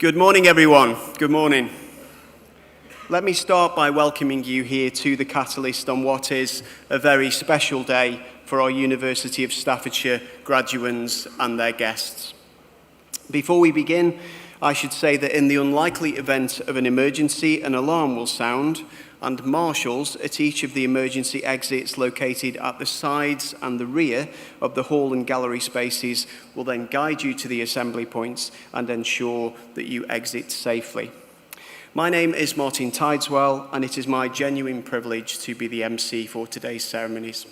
Good morning, everyone. Good morning. Let me start by welcoming you here to the Catalyst on what is a very special day for our University of Staffordshire graduates and their guests. Before we begin, I should say that in the unlikely event of an emergency, an alarm will sound, and marshals at each of the emergency exits located at the sides and the rear of the hall and gallery spaces will then guide you to the assembly points and ensure that you exit safely. My name is Martin Tideswell, and it is my genuine privilege to be the MC for today's ceremonies.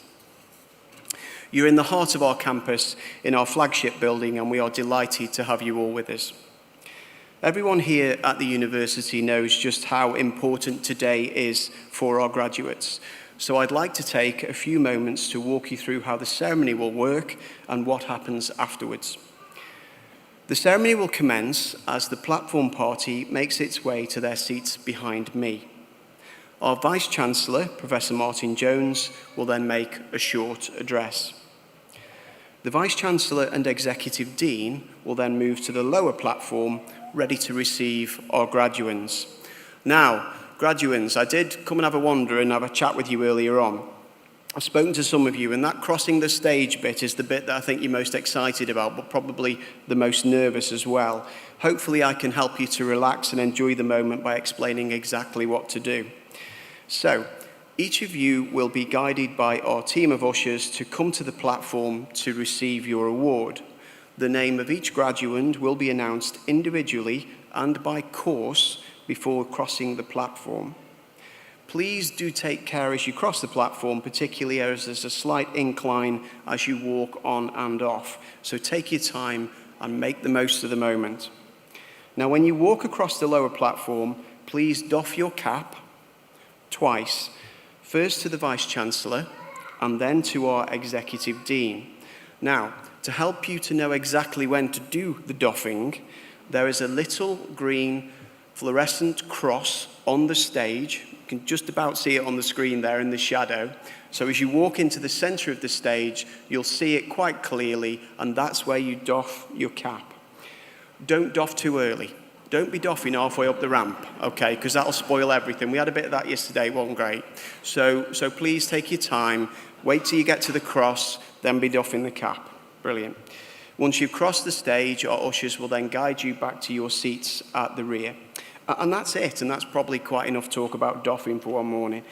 You're in the heart of our campus in our flagship building, and we are delighted to have you all with us. Everyone here at the university knows just how important today is for our graduates. So I'd like to take a few moments to walk you through how the ceremony will work and what happens afterwards. The ceremony will commence as the platform party makes its way to their seats behind me. Our Vice-Chancellor, Professor Martin Jones, will then make a short address. The Vice-Chancellor and Executive Dean will then move to the lower platform, ready to receive our graduands. Now, graduands, I did come and have a wander and have a chat with you earlier on. I've spoken to some of you, and that crossing the stage bit is the bit that I think you're most excited about, but probably the most nervous as well. Hopefully I can help you to relax and enjoy the moment by explaining exactly what to do. So, each of you will be guided by our team of ushers to come to the platform to receive your award. The name of each graduand will be announced individually and by course before crossing the platform. Please do take care as you cross the platform, particularly as there's a slight incline as you walk on and off. So take your time and make the most of the moment. Now, when you walk across the lower platform, please doff your cap twice, first to the Vice-Chancellor and then to our Executive Dean. Now, to help you to know exactly when to do the doffing, there is a little green fluorescent cross on the stage. You can just about see it on the screen there in the shadow. So as you walk into the center of the stage, you'll see it quite clearly, and that's where you doff your cap. Don't doff too early. Don't be doffing halfway up the ramp, okay, because that'll spoil everything. We had a bit of that yesterday, it wasn't great. So please take your time, wait till you get to the cross, then be doffing the cap. Brilliant. Once you've crossed the stage, our ushers will then guide you back to your seats at the rear. And that's it, and that's probably quite enough talk about doffing for one morning.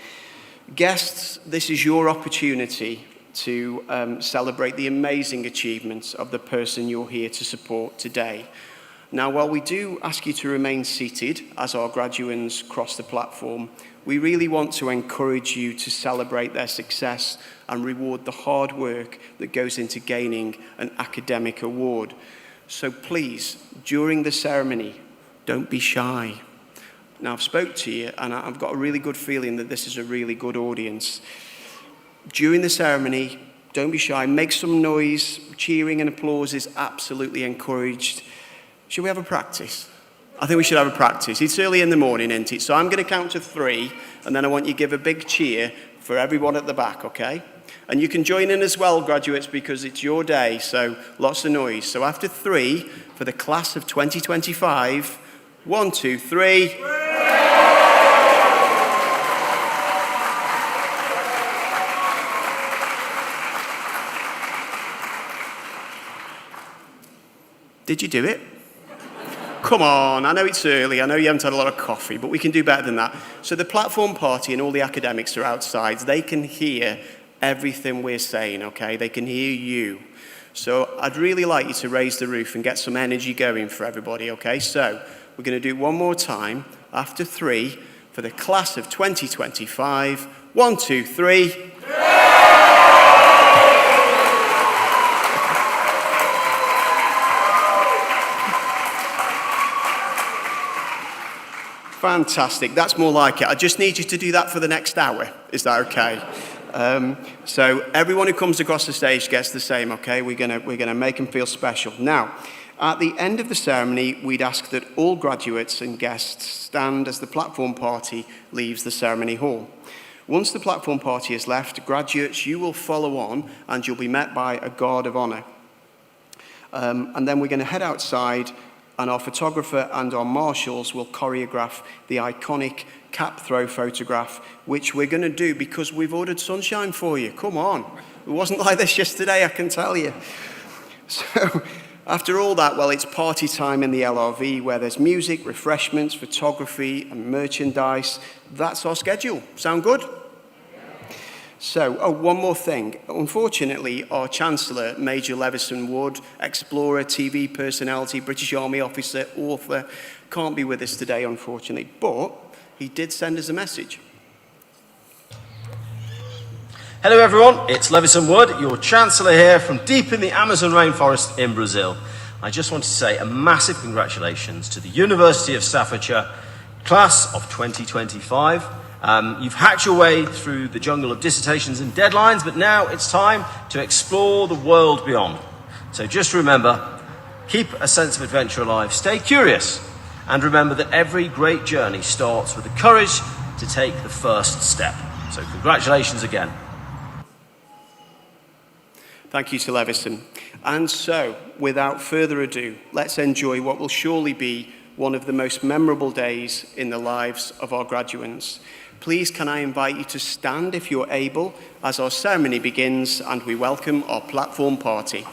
Guests, this is your opportunity to celebrate the amazing achievements of the person you're here to support today. Now, while we do ask you to remain seated as our graduands cross the platform, we really want to encourage you to celebrate their success and reward the hard work that goes into gaining an academic award. So please, during the ceremony, don't be shy. Now, I've spoke to you, and I've got a really good feeling that this is a really good audience. During the ceremony, don't be shy. Make some noise. Cheering and applause is absolutely encouraged. Should we have a practice? I think we should have a practice. It's early in the morning, isn't it? So I'm going to count to 3, and then I want you to give a big cheer for everyone at the back, okay? And you can join in as well, graduates, because it's your day, so lots of noise. So after 3, for the class of 2025, 1, 2, 3. Did you do it? Come on, I know it's early, I know you haven't had a lot of coffee, but we can do better than that. So the platform party and all the academics are outside. They can hear everything we're saying, okay? They can hear you. So I'd really like you to raise the roof and get some energy going for everybody, okay? So we're going to do it one more time after 3 for the class of 2025. 1, 2, 3. Fantastic. That's more like it. I just need you to do that for the next hour. Is that okay? So everyone who comes across the stage gets the same, okay? We're gonna make them feel special. Now, at the end of the ceremony, we'd ask that all graduates and guests stand as the platform party leaves the ceremony hall. Once the platform party is left, graduates, you will follow on and you'll be met by a guard of honor. And then we're going to head outside and our photographer and our marshals will choreograph the iconic cap throw photograph, which we're going to do because we've ordered sunshine for you. Come on. It wasn't like this yesterday, I can tell you. So after all that, well, it's party time in the LRV where there's music, refreshments, photography, and merchandise. That's our schedule. Sound good? So, one more thing. Unfortunately, our Chancellor, Major Levison Wood, explorer, TV personality, British Army officer, author, can't be with us today, unfortunately, but he did send us a message. Hello everyone, it's Levison Wood, your Chancellor here from deep in the Amazon rainforest in Brazil. I just wanted to say a massive congratulations to the University of Staffordshire class of 2025. You've hacked your way through the jungle of dissertations and deadlines, but now it's time to explore the world beyond. So just remember, keep a sense of adventure alive, stay curious, and remember that every great journey starts with the courage to take the first step. So congratulations again. Thank you to Levison. And so, without further ado, let's enjoy what will surely be one of the most memorable days in the lives of our graduates. Please can I invite you to stand if you're able as our ceremony begins and we welcome our platform party.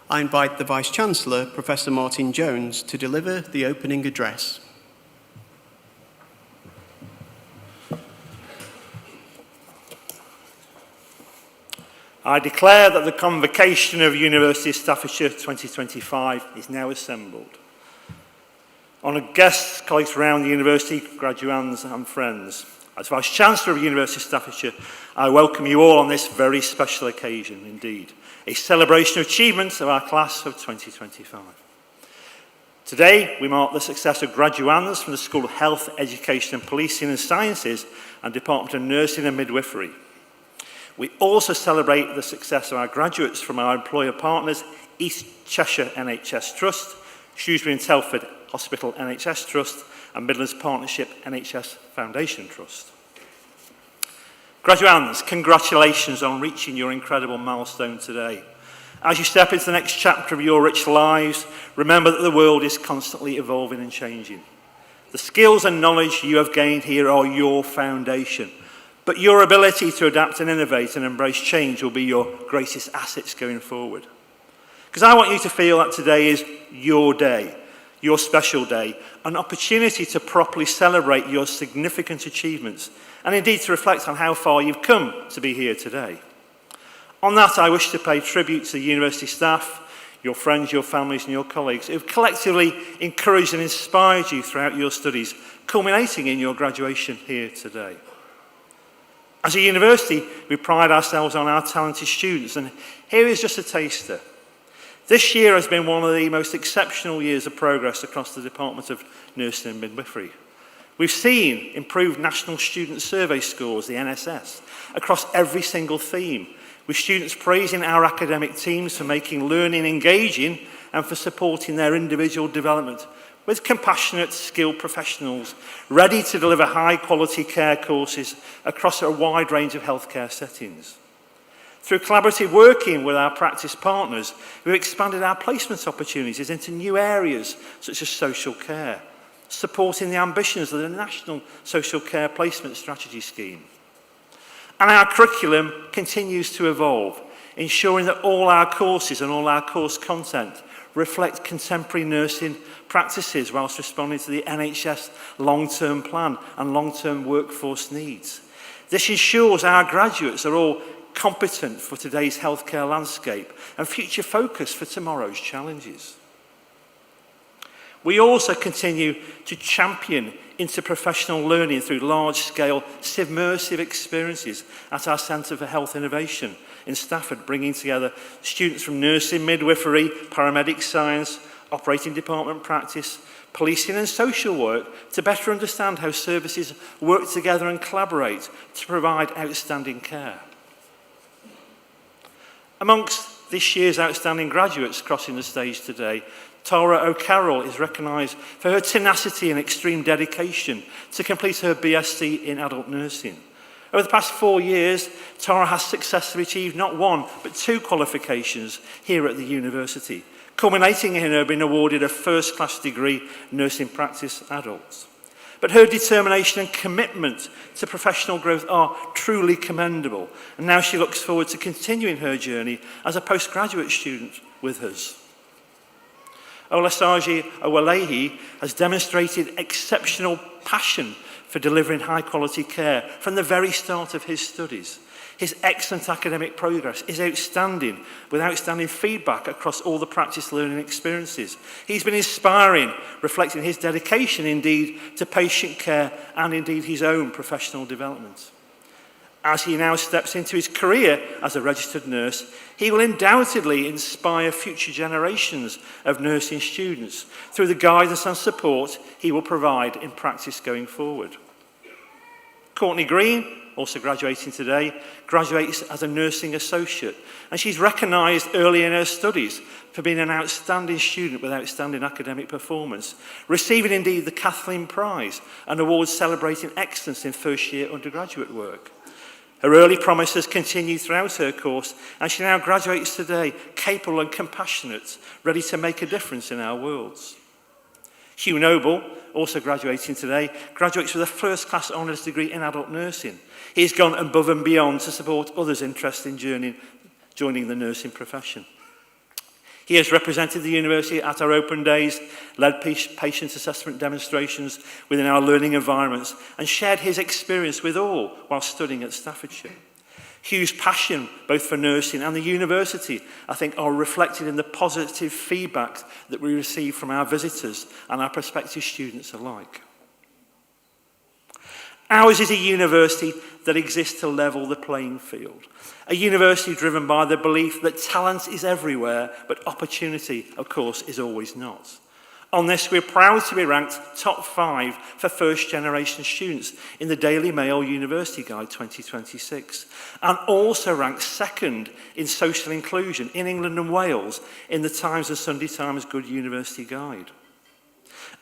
I invite the Vice-Chancellor, Professor Martin Jones, to deliver the opening address. I declare that the Convocation of University of Staffordshire 2025 is now assembled. honoured guests, colleagues around the university, graduands and friends. As Vice-Chancellor of the University of Staffordshire, I welcome you all on this very special occasion indeed, a celebration of achievements of our class of 2025. Today, we mark the success of graduands from the School of Health, Education and Policing and Sciences and Department of Nursing and Midwifery. We also celebrate the success of our graduates from our employer partners, East Cheshire NHS Trust, Shrewsbury and Telford Hospital NHS Trust, and Midlands Partnership NHS Foundation Trust. Graduands, congratulations on reaching your incredible milestone today. As you step into the next chapter of your rich lives, remember that the world is constantly evolving and changing. The skills and knowledge you have gained here are your foundation, but your ability to adapt and innovate and embrace change will be your greatest assets going forward. Because I want you to feel that today is your day, your special day, an opportunity to properly celebrate your significant achievements and indeed to reflect on how far you've come to be here today. On that, I wish to pay tribute to the university staff, your friends, your families and your colleagues who have collectively encouraged and inspired you throughout your studies, culminating in your graduation here today. As a university, we pride ourselves on our talented students, and here is just a taster. This year has been one of the most exceptional years of progress across the Department of Nursing and Midwifery. We've seen improved National Student Survey scores, the NSS, across every single theme, with students praising our academic teams for making learning engaging and for supporting their individual development, with compassionate, skilled professionals ready to deliver high-quality care courses across a wide range of healthcare settings. Through collaborative working with our practice partners, we've expanded our placement opportunities into new areas such as social care, supporting the ambitions of the National Social Care Placement Strategy Scheme. And our curriculum continues to evolve, ensuring that all our courses and all our course content reflect contemporary nursing practices whilst responding to the NHS long-term plan and long-term workforce needs. This ensures our graduates are all competent for today's healthcare landscape and future focused for tomorrow's challenges. We also continue to champion interprofessional learning through large-scale submersive experiences at our Centre for Health Innovation in Stafford, bringing together students from nursing, midwifery, paramedic science, operating department practice, policing and social work to better understand how services work together and collaborate to provide outstanding care. Amongst this year's outstanding graduates crossing the stage today, Tara O'Carroll is recognised for her tenacity and extreme dedication to complete her BSc in adult nursing. Over the past 4 years, Tara has successfully achieved not one, but 2 qualifications here at the university, culminating in her being awarded a first-class degree nursing practice adults. But her determination and commitment to professional growth are truly commendable, and now she looks forward to continuing her journey as a postgraduate student with us. Olasaji Owalehi has demonstrated exceptional passion for delivering high-quality care from the very start of his studies. His excellent academic progress is outstanding, with outstanding feedback across all the practice learning experiences. He's been inspiring, reflecting his dedication indeed to patient care and indeed his own professional development. As he now steps into his career as a registered nurse, he will undoubtedly inspire future generations of nursing students through the guidance and support he will provide in practice going forward. Courtney Green, also graduating today, graduates as a nursing associate, and she's recognised early in her studies for being an outstanding student with outstanding academic performance, receiving indeed the Kathleen Prize, an award celebrating excellence in first-year undergraduate work. Her early promise has continued throughout her course, and she now graduates today capable and compassionate, ready to make a difference in our worlds. Hugh Noble, also graduating today, graduates with a first-class honours degree in adult nursing. He's gone above and beyond to support others interested in joining the nursing profession. He has represented the university at our open days, led patient assessment demonstrations within our learning environments, and shared his experience with all while studying at Staffordshire. Hugh's passion, both for nursing and the university, I think are reflected in the positive feedback that we receive from our visitors and our prospective students alike. Ours is a university that exists to level the playing field. A university driven by the belief that talent is everywhere, but opportunity, of course, is always not. On this, we're proud to be ranked top 5 for first-generation students in the Daily Mail University Guide 2026, and also ranked 2nd in social inclusion in England and Wales in the Times and Sunday Times Good University Guide.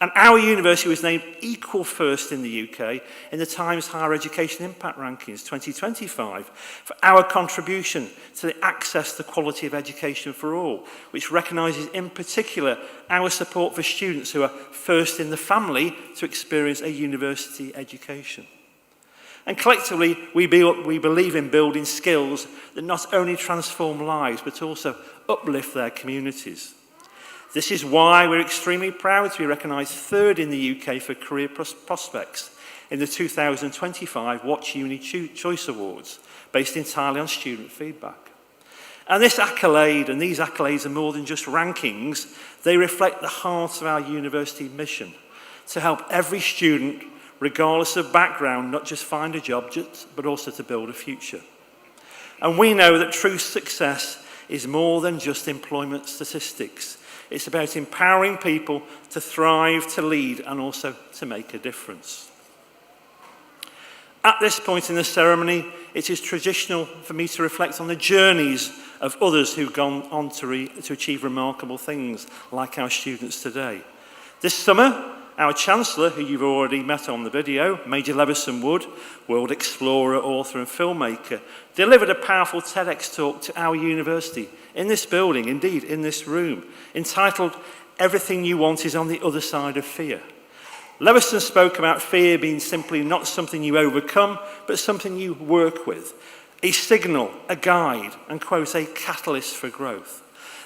And our university was named equal first in the UK in the Times Higher Education Impact Rankings 2025 for our contribution to the access to quality of education for all, which recognises in particular our support for students who are first in the family to experience a university education. And collectively, we believe in building skills that not only transform lives, but also uplift their communities. This is why we're extremely proud to be recognised 3rd in the UK for career prospects in the 2025 Watch Uni Choice Awards, based entirely on student feedback. And this accolade, and these accolades are more than just rankings, they reflect the heart of our university mission to help every student, regardless of background, not just find a job, but also to build a future. And we know that true success is more than just employment statistics. It's about empowering people to thrive, to lead, and also to make a difference. At this point in the ceremony, it is traditional for me to reflect on the journeys of others who've gone on to achieve remarkable things, like our students today. This summer, our Chancellor, who you've already met on the video, Major Levison Wood, world explorer, author and filmmaker, delivered a powerful TEDx talk to our university in this building, indeed in this room, entitled Everything You Want is on the Other Side of Fear. Levison spoke about fear being simply not something you overcome, but something you work with, a signal, a guide, and, quote, a catalyst for growth.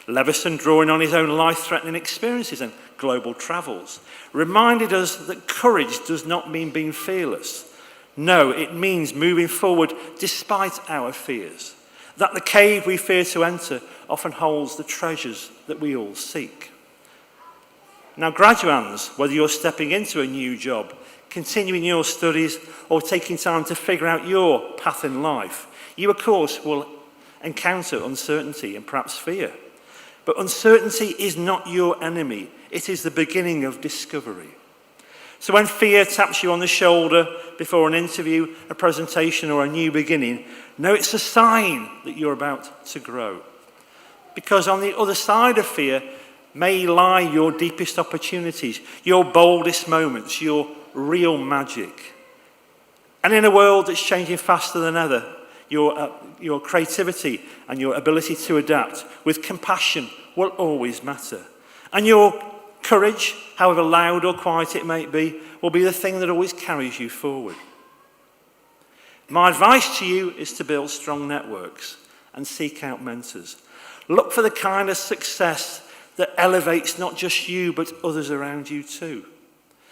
Levison, drawing on his own life-threatening experiences and global travels, reminded us that courage does not mean being fearless. No, it means moving forward despite our fears. That the cave we fear to enter often holds the treasures that we all seek. Now, graduands, whether you're stepping into a new job, continuing your studies, or taking time to figure out your path in life, you, of course, will encounter uncertainty and perhaps fear. But uncertainty is not your enemy. It is the beginning of discovery. So when fear taps you on the shoulder before an interview, a presentation, or a new beginning, know it's a sign that you're about to grow. Because on the other side of fear may lie your deepest opportunities, your boldest moments, your real magic. And in a world that's changing faster than ever, your creativity and your ability to adapt with compassion will always matter. And your courage, however loud or quiet it may be, will be the thing that always carries you forward. My advice to you is to build strong networks and seek out mentors. Look for the kind of success that elevates not just you, but others around you too.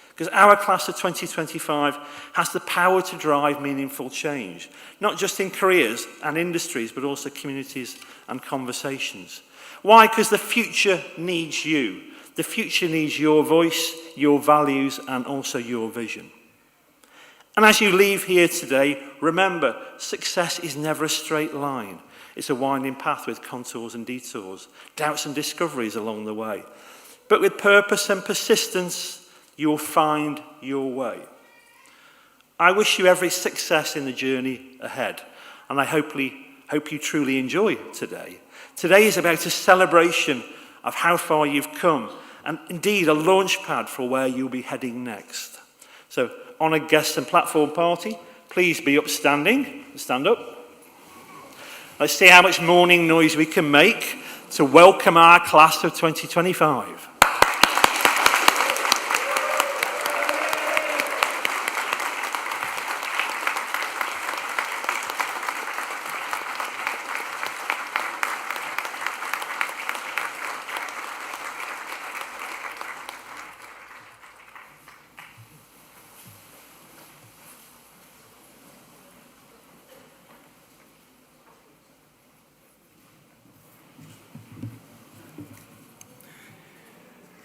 Because our class of 2025 has the power to drive meaningful change, not just in careers and industries, but also communities and conversations. Why? Because the future needs you. The future needs your voice, your values, and also your vision. And as you leave here today, remember, success is never a straight line. It's a winding path with contours and detours, doubts and discoveries along the way. But with purpose and persistence, you will find your way. I wish you every success in the journey ahead, and I hope you truly enjoy today. Today is about a celebration of how far you've come, and indeed a launch pad for where you'll be heading next. So, honoured guests and platform party, please be upstanding. Stand up. Let's see how much morning noise we can make to welcome our class of 2025.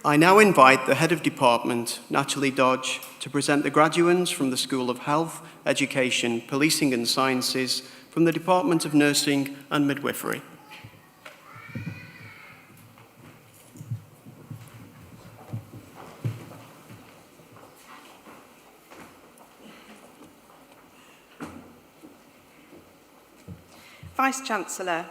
I now invite the Head of Department, Natalie Dodge, to present the graduates from the School of Health, Education, Policing and Sciences from the Department of Nursing and Midwifery. Vice-Chancellor,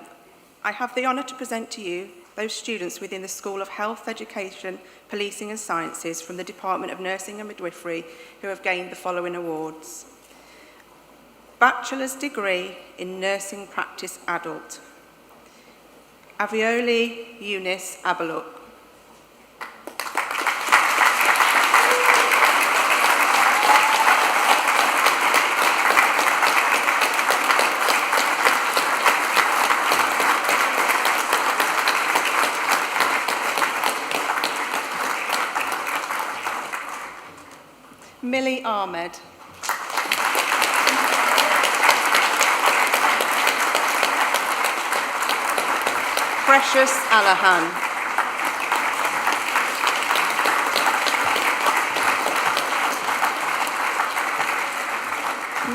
I have the honour to present to you those students within the School of Health, Education, Policing and Sciences from the Department of Nursing and Midwifery who have gained the following awards. Bachelor's Degree in Nursing Practice Adult, Avioli Eunice Abaluk. Millie Ahmed. Precious Alahan.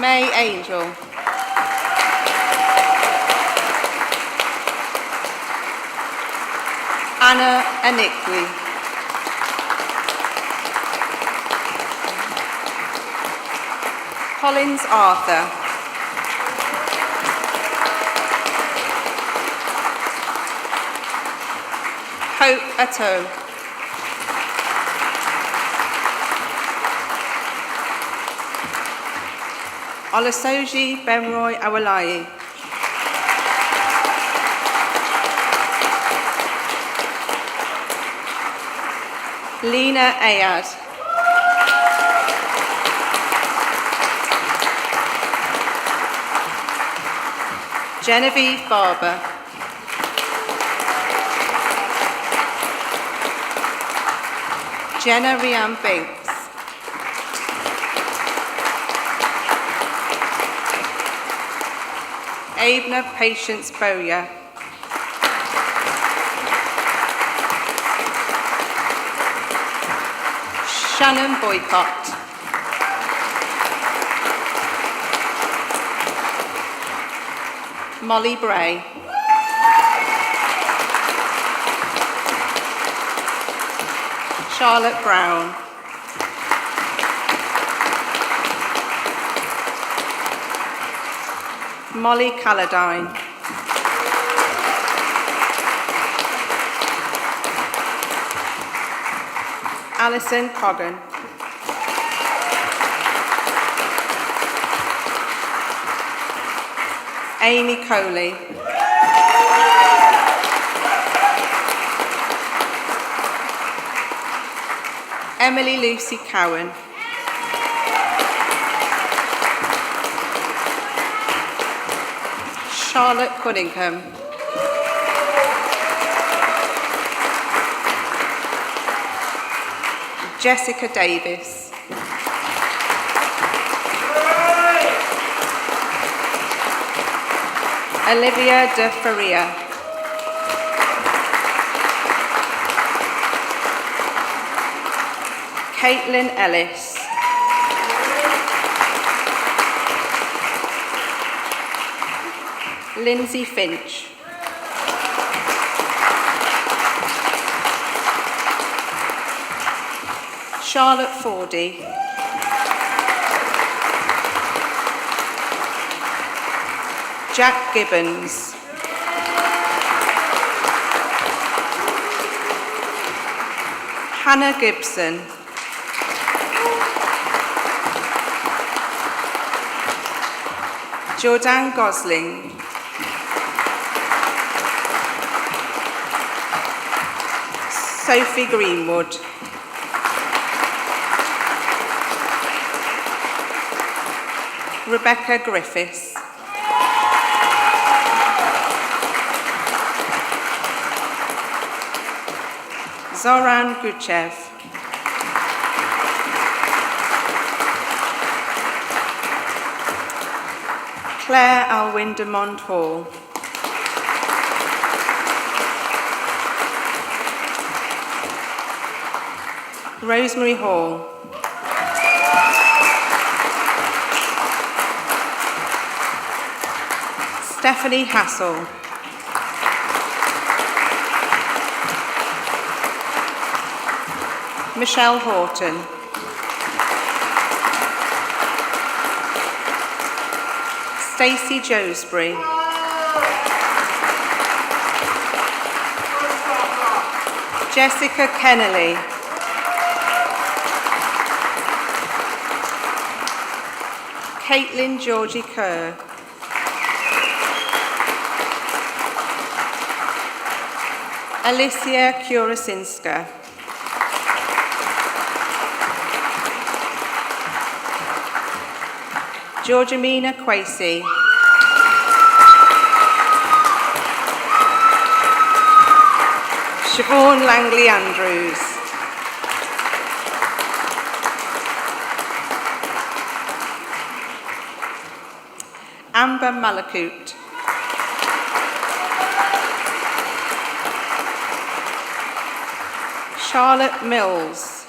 May Angel. Anna Anikwi. Collins Arthur. Hope Atto. Olusoji Benroy Awolayi. Lena Ayad. Genevieve Barber. Jenna Rianne Binks. Abner Patience Bowyer. Shannon Boycott. Molly Bray. Charlotte Brown. Molly Calladine. Alison Coggan. Amy Coley. Emily Lucy Cowan. Charlotte Cunningham. Jessica Davis. Olivia de Faria. Caitlin Ellis. Lindsay Finch. Charlotte Fordy. Jack Gibbons. Hannah Gibson. Jordan Gosling. Sophie Greenwood. Rebecca Griffiths. Zoran Guchev. Claire Alwindemont Hall. Rosemary Hall. Stephanie Hassel. Michelle Horton. Stacey Josbury. Jessica Kennelly. Caitlin Georgie Kerr. Alicia Kurasinska. Georgiamina Quasey. Siobhan Langley Andrews. Amber Malakut. Charlotte Mills.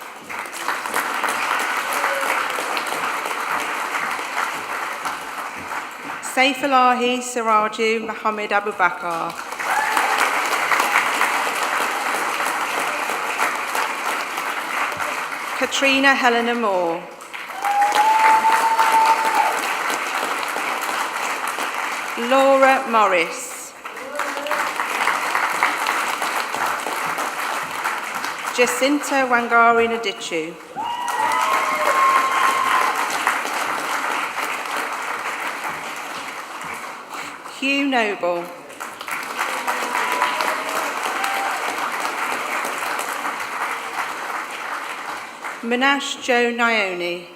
Saifulahi Siraju Mohammed Abu Bakar. Katrina Helena Moore. Laura Morris. Jacinta Wangari Nadichu. Hugh Noble. Minash Joe Nyoni.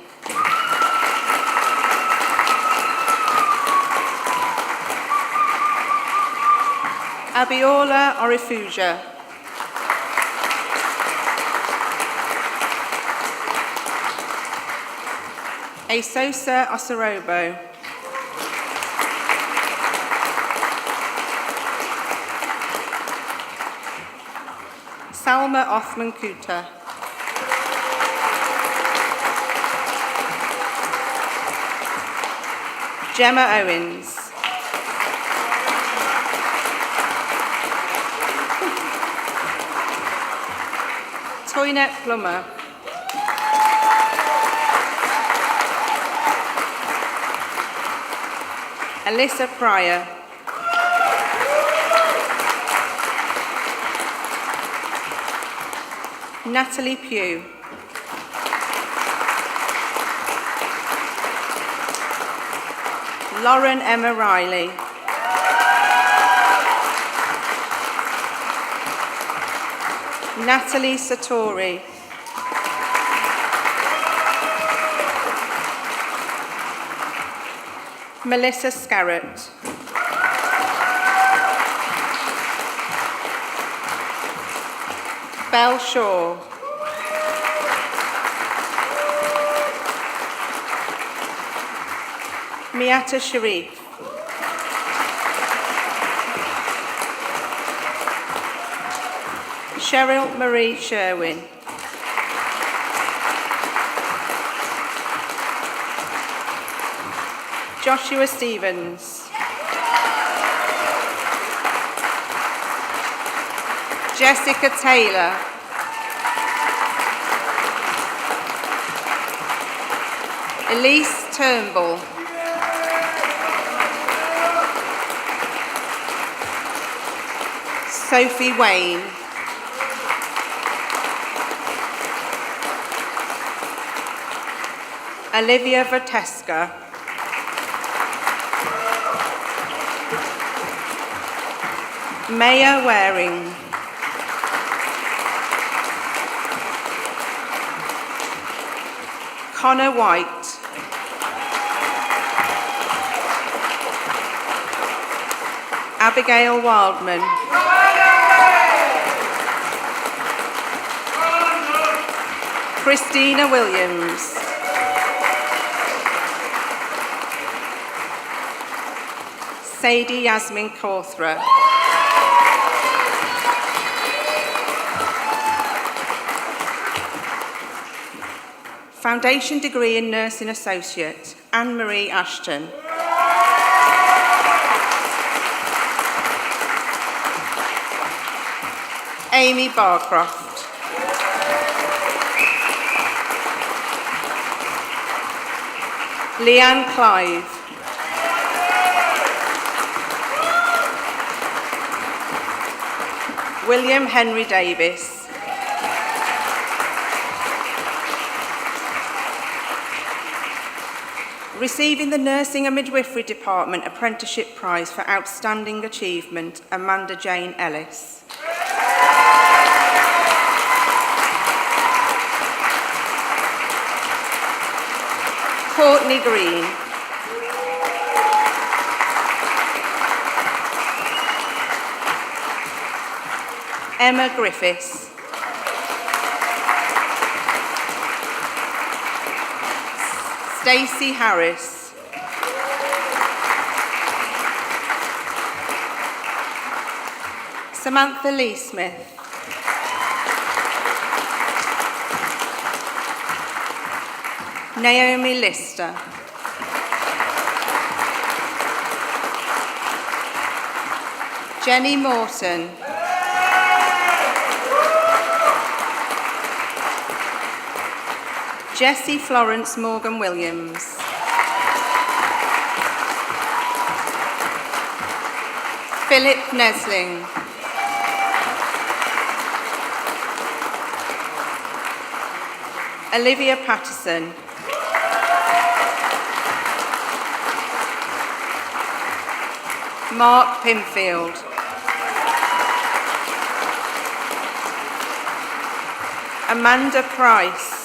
Abiola Orifuja. Asosa Osorobo. Salma Othman Kuta. Gemma Owens. Toynette Plummer. Alyssa Pryor. Natalie Pugh. Lauren Emma Riley. Natalie Satori. Melissa Scarrett. Belle Shaw. Miata Sharif. Cheryl Marie Sherwin. Joshua Stevens. Jessica Taylor. Elise Turnbull. Sophie Wayne. Olivia Verteska. Maya Waring. Connor White. Abigail Wildman. Christina Williams. Sadie Yasmin Cawthra. Foundation degree in Nursing Associate, Anne-Marie Ashton. Amy Barcroft. Leanne Clive. William Henry Davis. Receiving the Nursing and Midwifery Department Apprenticeship Prize for Outstanding Achievement, Amanda Jane Ellis. Courtney Green. Emma Griffiths. Stacey Harris. Samantha Lee Smith. Naomi Lister. Jenny Morton. Jessie Florence Morgan Williams. Philip Nesling. Olivia Patterson. Mark Pimfield. Amanda Price.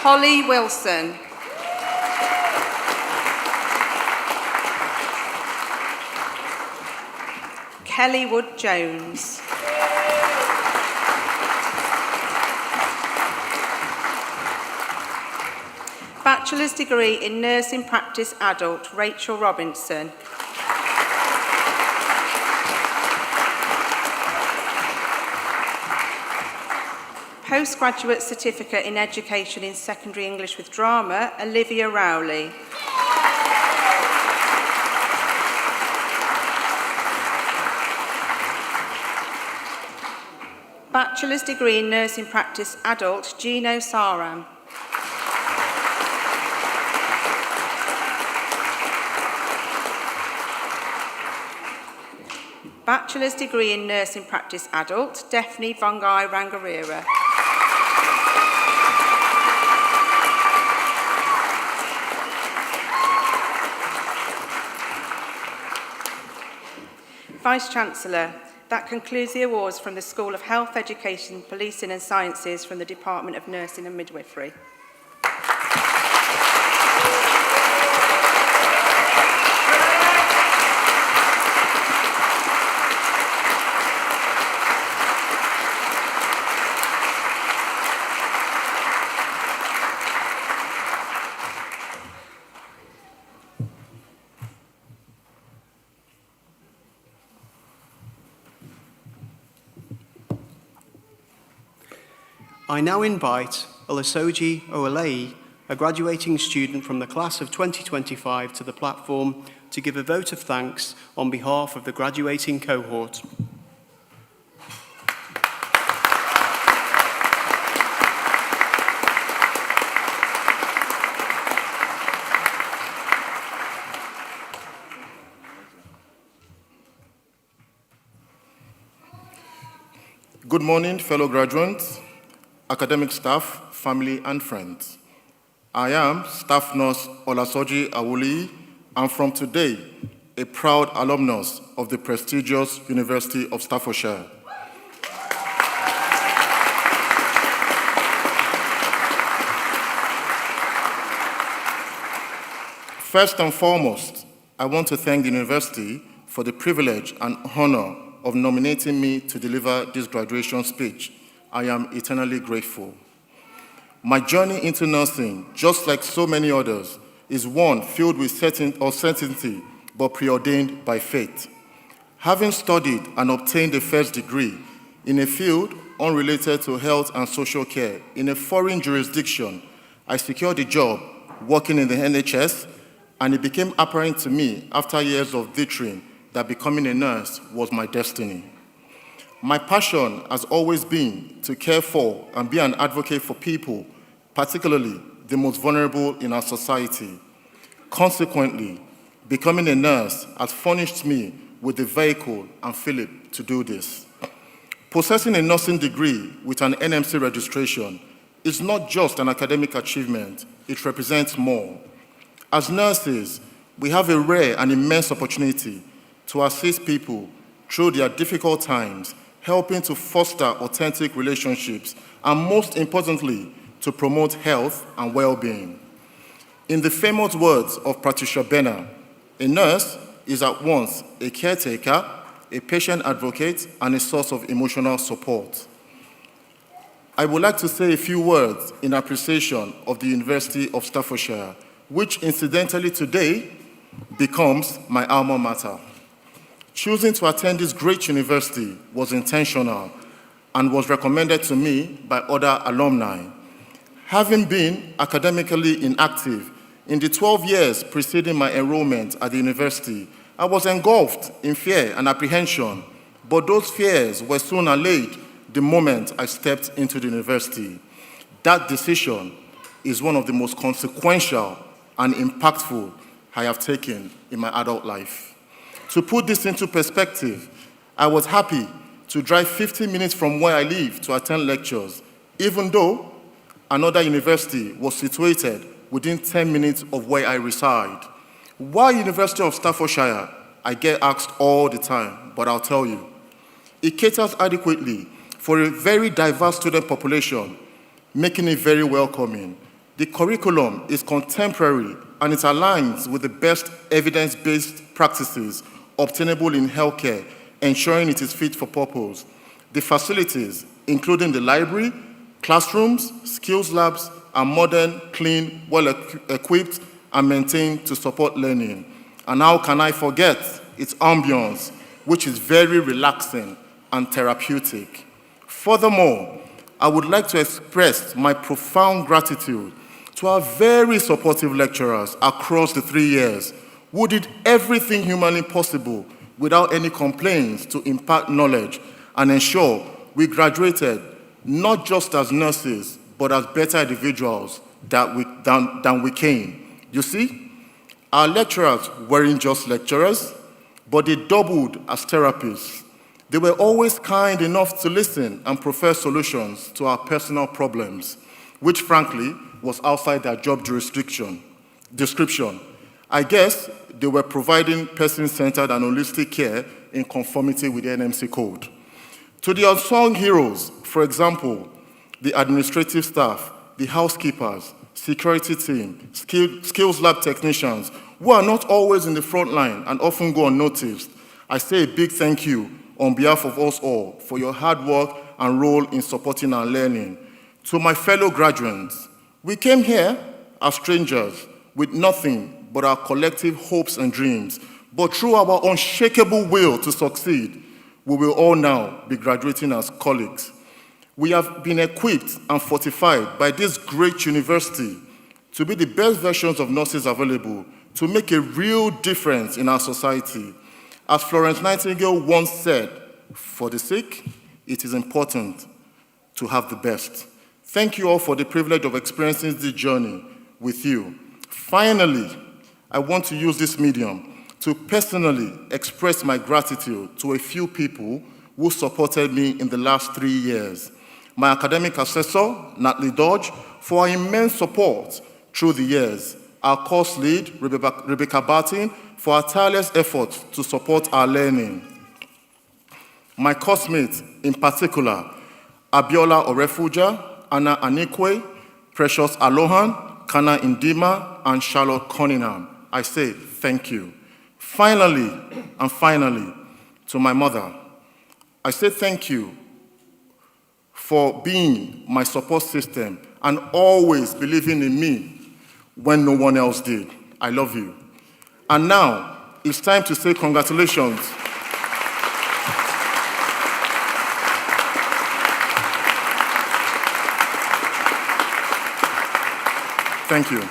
Holly Wilson. Kelly Wood Jones. Bachelor's degree in Nursing Practice Adult, Rachel Robinson. Postgraduate Certificate in Education in Secondary English with Drama, Olivia Rowley. Bachelor's degree in Nursing Practice Adult, Gino Saram. Bachelor's degree in Nursing Practice Adult, Daphne Vongai Rangarira. Vice-Chancellor, that concludes the awards from the School of Health, Education, Policing and Sciences from the Department of Nursing and Midwifery. I now invite Olasoji Oolei, a graduating student from the class of 2025, to the platform to give a vote of thanks on behalf of the graduating cohort. Good morning, fellow graduates, academic staff, family, and friends. I am Staff Nurse Olasoji Awuli, and from today, a proud alumnus of the prestigious University of Staffordshire. First and foremost, I want to thank the university for the privilege and honor of nominating me to deliver this graduation speech. I am eternally grateful. My journey into nursing, just like so many others, is one filled with uncertainty, but preordained by fate. Having studied and obtained a first degree, in a field unrelated to health and social care in a foreign jurisdiction. I secured a job working in the NHS, and it became apparent to me after years of dithering that becoming a nurse was my destiny. My passion has always been to care for and be an advocate for people, particularly the most vulnerable in our society. Consequently, becoming a nurse has furnished me with the vehicle and fillip to do this. Possessing a nursing degree with an NMC registration is not just an academic achievement, it represents more. As nurses, we have a rare and immense opportunity to assist people through their difficult times, helping to foster authentic relationships, and most importantly, to promote health and well-being. In the famous words of Patricia Benner, a nurse is at once a caretaker, a patient advocate, and a source of emotional support. I would like to say a few words in appreciation of the University of Staffordshire, which incidentally today becomes my alma mater. Choosing to attend this great university was intentional and was recommended to me by other alumni. Having been academically inactive in the 12 years preceding my enrollment at the university, I was engulfed in fear and apprehension, but those fears were soon allayed the moment I stepped into the university. That decision is one of the most consequential and impactful I have taken in my adult life. To put this into perspective, I was happy to drive 15 minutes from where I live to attend lectures, even though another university was situated within 10 minutes of where I reside. Why University of Staffordshire? I get asked all the time, but I'll tell you. It caters adequately for a very diverse student population, making it very welcoming. The curriculum is contemporary and it aligns with the best evidence-based practices obtainable in healthcare, ensuring it is fit for purpose. The facilities, including the library, classrooms, skills labs, are modern, clean, well-equipped, and maintained to support learning. And how can I forget its ambience, which is very relaxing and therapeutic. Furthermore, I would like to express my profound gratitude to our very supportive lecturers across the 3 years who did everything humanly possible without any complaints to impart knowledge and ensure we graduated not just as nurses, but as better individuals than we came. You see, our lecturers weren't just lecturers, but they doubled as therapists. They were always kind enough to listen and prefer solutions to our personal problems, which frankly was outside their job description. I guess they were providing person-centered and holistic care in conformity with the NMC code. To the unsung heroes, for example, the administrative staff, the housekeepers, security team, skills lab technicians, who are not always in the front line and often go unnoticed, I say a big thank you on behalf of us all for your hard work and role in supporting our learning. To my fellow graduates, we came here as strangers with nothing but our collective hopes and dreams. But through our unshakable will to succeed, we will all now be graduating as colleagues. We have been equipped and fortified by this great university to be the best versions of nurses available, to make a real difference in our society. As Florence Nightingale once said, for the sick, it is important to have the best. Thank you all for the privilege of experiencing this journey with you. Finally, I want to use this medium to personally express my gratitude to a few people who supported me in the last 3 years. My academic assessor, Natalie Dodge, for her immense support through the years. Our course lead, Rebecca Barton, for her tireless efforts to support our learning. My course mates, in particular, Abiola Orefuja, Anna Anikwe, Precious Alohan, Kana Indima, and Charlotte Cunningham. I say thank you. Finally, to my mother, I say thank you for being my support system and always believing in me when no one else did. I love you. And now, it's time to say congratulations. Thank you.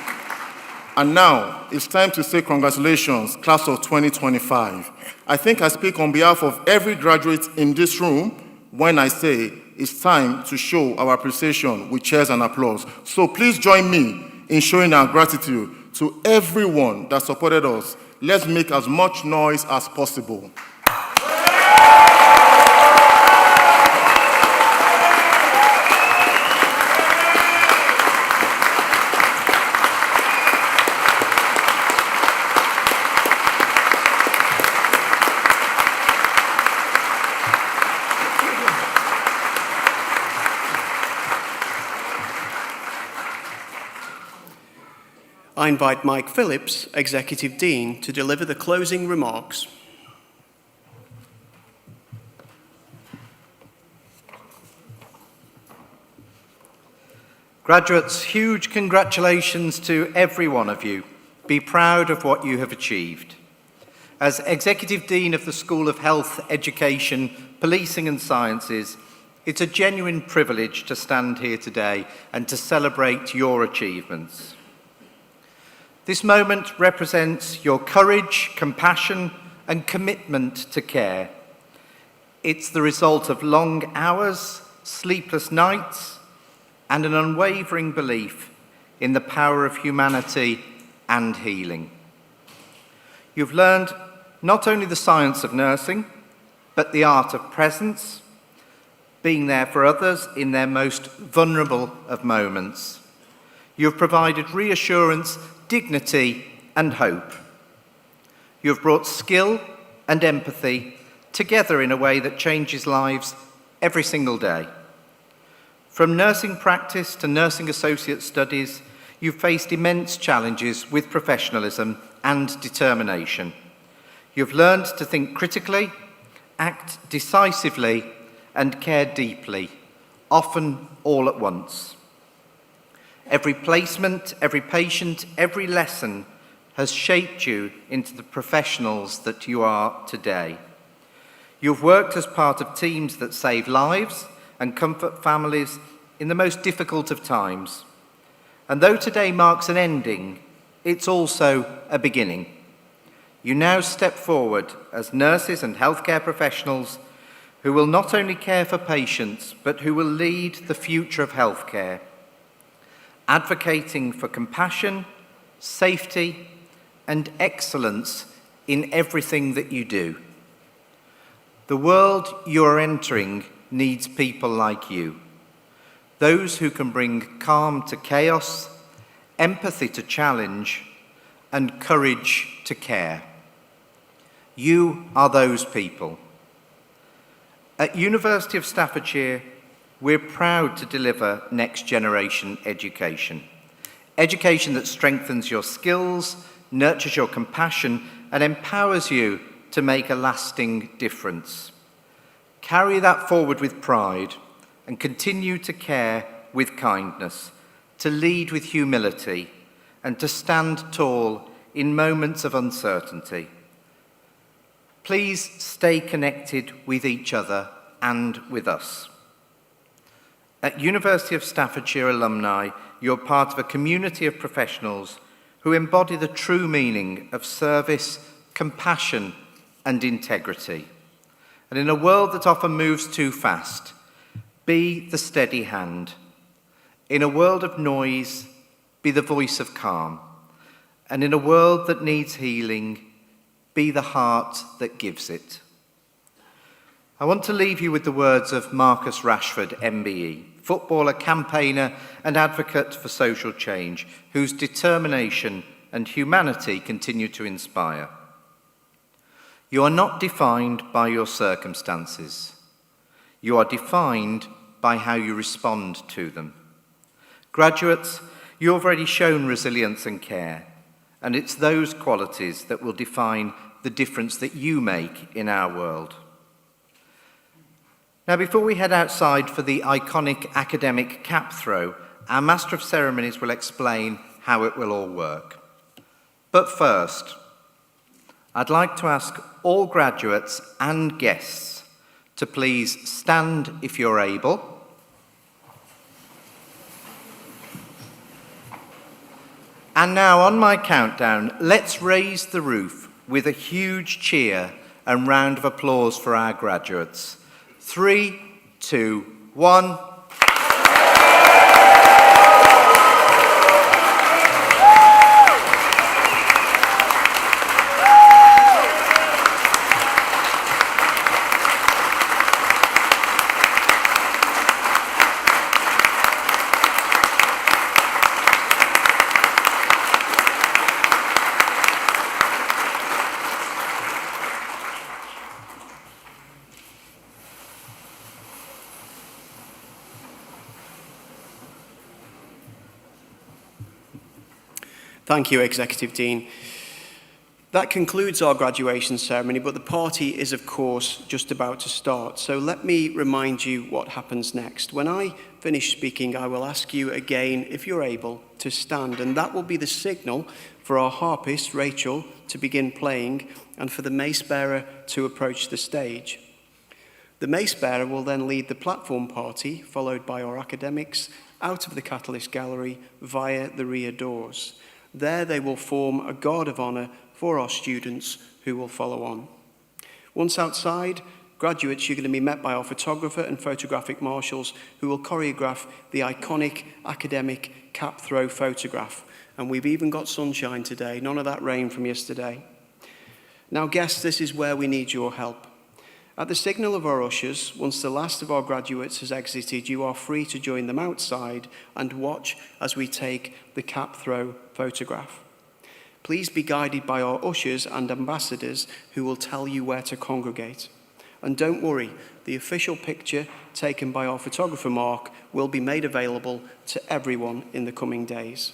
And now, it's time to say congratulations, class of 2025. I think I speak on behalf of every graduate in this room when I say it's time to show our appreciation with cheers and applause. So please join me in showing our gratitude to everyone that supported us. Let's make as much noise as possible. I invite Mike Phillips, Executive Dean, to deliver the closing remarks. Graduates, huge congratulations to every one of you. Be proud of what you have achieved. As Executive Dean of the School of Health, Education, Policing and Sciences, it's a genuine privilege to stand here today and to celebrate your achievements. This moment represents your courage, compassion, and commitment to care. It's the result of long hours, sleepless nights, and an unwavering belief in the power of humanity and healing. You've learned not only the science of nursing, but the art of presence, being there for others in their most vulnerable of moments. You've provided reassurance, dignity, and hope. You have brought skill and empathy together in a way that changes lives every single day. From nursing practice to nursing associate studies, you've faced immense challenges with professionalism and determination. You've learned to think critically, act decisively, and care deeply, often all at once. Every placement, every patient, every lesson has shaped you into the professionals that you are today. You've worked as part of teams that save lives and comfort families in the most difficult of times. And though today marks an ending, it's also a beginning. You now step forward as nurses and healthcare professionals who will not only care for patients, but who will lead the future of healthcare, advocating for compassion, safety, and excellence in everything that you do. The world you are entering needs people like you, those who can bring calm to chaos, empathy to challenge, and courage to care. You are those people. At University of Staffordshire, we're proud to deliver next generation education. Education that strengthens your skills, nurtures your compassion, and empowers you to make a lasting difference. Carry that forward with pride and continue to care with kindness, to lead with humility, and to stand tall in moments of uncertainty. Please stay connected with each other and with us. At University of Staffordshire alumni, you're part of a community of professionals who embody the true meaning of service, compassion, and integrity. And in a world that often moves too fast, be the steady hand. In a world of noise, be the voice of calm. And in a world that needs healing, be the heart that gives it. I want to leave you with the words of Marcus Rashford, MBE, footballer, campaigner, and advocate for social change, whose determination and humanity continue to inspire. You are not defined by your circumstances. You are defined by how you respond to them. Graduates, you've already shown resilience and care, and it's those qualities that will define the difference that you make in our world. Now, before we head outside for the iconic academic cap throw, our Master of Ceremonies will explain how it will all work. But first, I'd like to ask all graduates and guests to please stand if you're able. And now, on my countdown, let's raise the roof with a huge cheer and round of applause for our graduates. 3, 2, 1. Thank you, Executive Dean. That concludes our graduation ceremony, but the party is, of course, just about to start. So let me remind you what happens next. When I finish speaking, I will ask you again, if you're able, to stand, and that will be the signal for our harpist, Rachel, to begin playing, and for the mace bearer to approach the stage. The mace bearer will then lead the platform party, followed by our academics, out of the Catalyst Gallery via the rear doors. There they will form a guard of honour for our students who will follow on. Once outside, graduates, you're going to be met by our photographer and photographic marshals who will choreograph the iconic academic cap throw photograph. And we've even got sunshine today, none of that rain from yesterday. Now guests, this is where we need your help. At the signal of our ushers, once the last of our graduates has exited, you are free to join them outside and watch as we take the cap throw photograph. Please be guided by our ushers and ambassadors who will tell you where to congregate. And don't worry, the official picture taken by our photographer Mark will be made available to everyone in the coming days.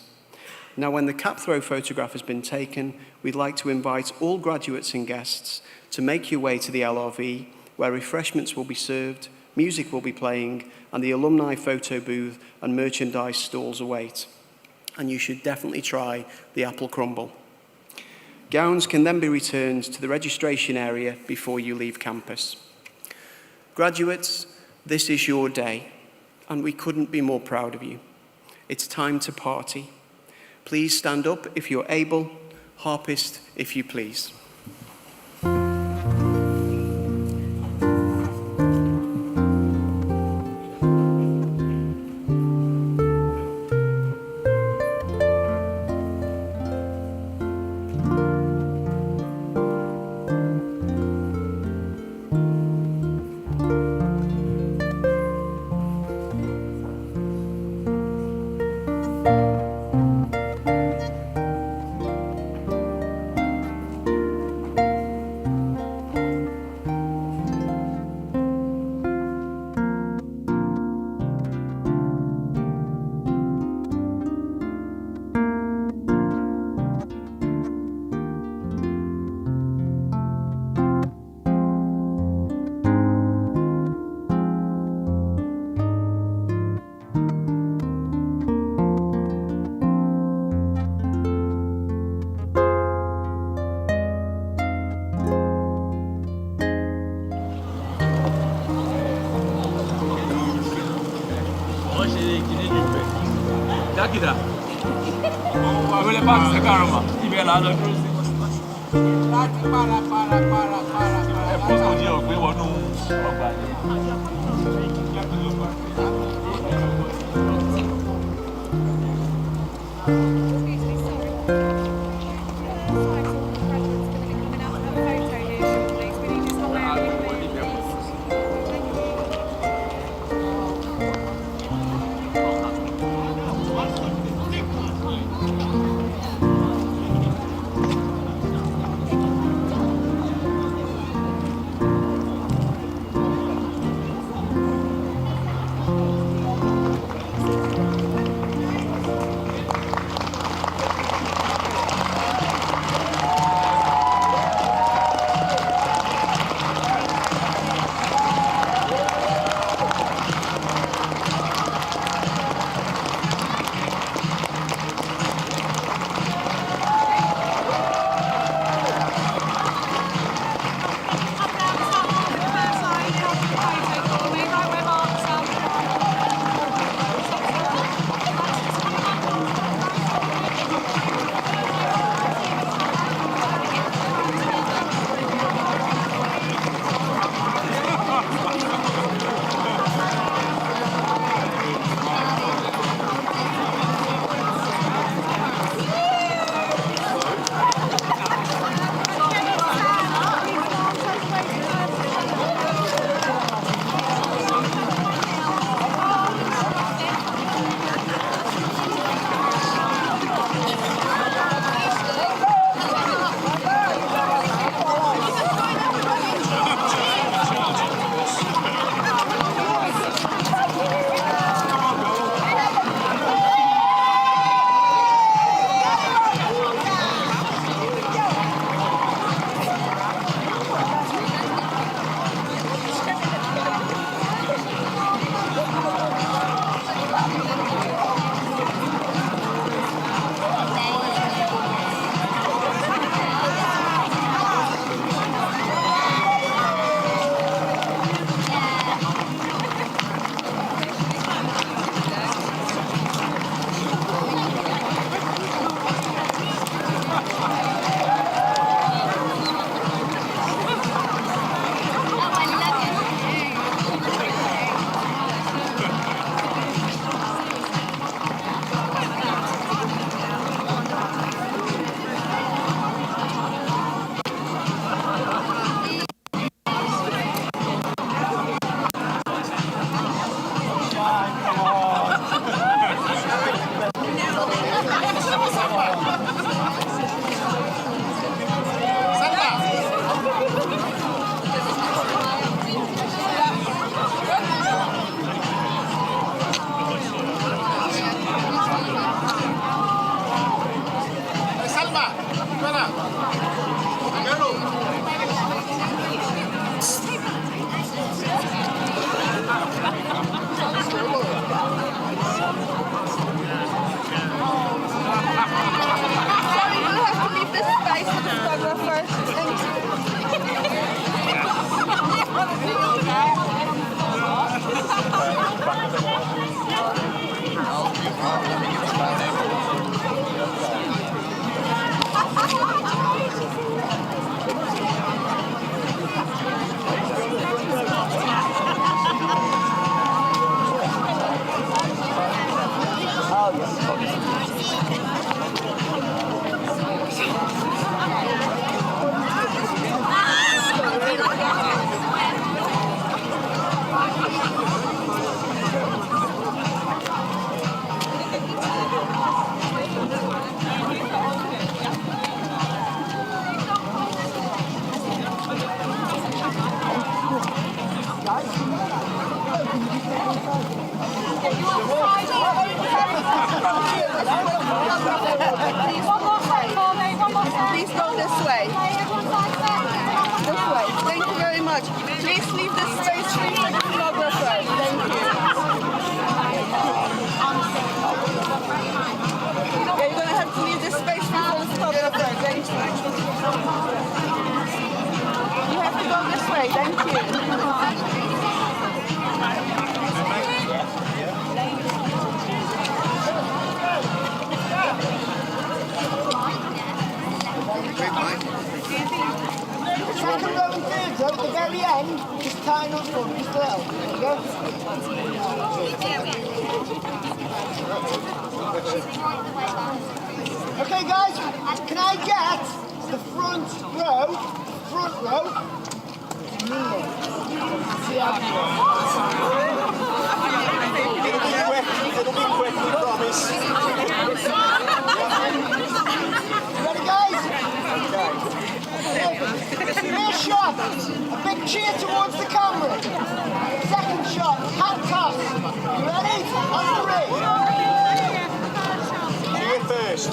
Now, when the cap throw photograph has been taken, we'd like to invite all graduates and guests to make your way to the LRV, where refreshments will be served, music will be playing, and the alumni photo booth and merchandise stalls await. And you should definitely try the apple crumble. Gowns can then be returned to the registration area before you leave campus. Graduates, this is your day, and we couldn't be more proud of you. It's time to party. Please stand up if you're able. Harpist, if you please. Dákìdá. Àwọn ilé báàgì ṣe kárọ̀ mà. Ibẹ̀ là ń lọ dúró sí. Láti para. Ẹ̀fọ́ tó jẹ́ ògbé wọnú ọgbà yẹn. much. Please leave the space free for the photographer. Thank you. Yeah, you're going to have to leave the space free for the photographer. Thank you. You have to go this way. Thank you. Second row and third row at the very end, just tying up front as well. There you go. Okay guys, can I get the front row? It'll be quick, we promise. Ready guys? First shot, a big cheer towards the camera. Second shot, hat toss. You ready? On 3. Cheer first.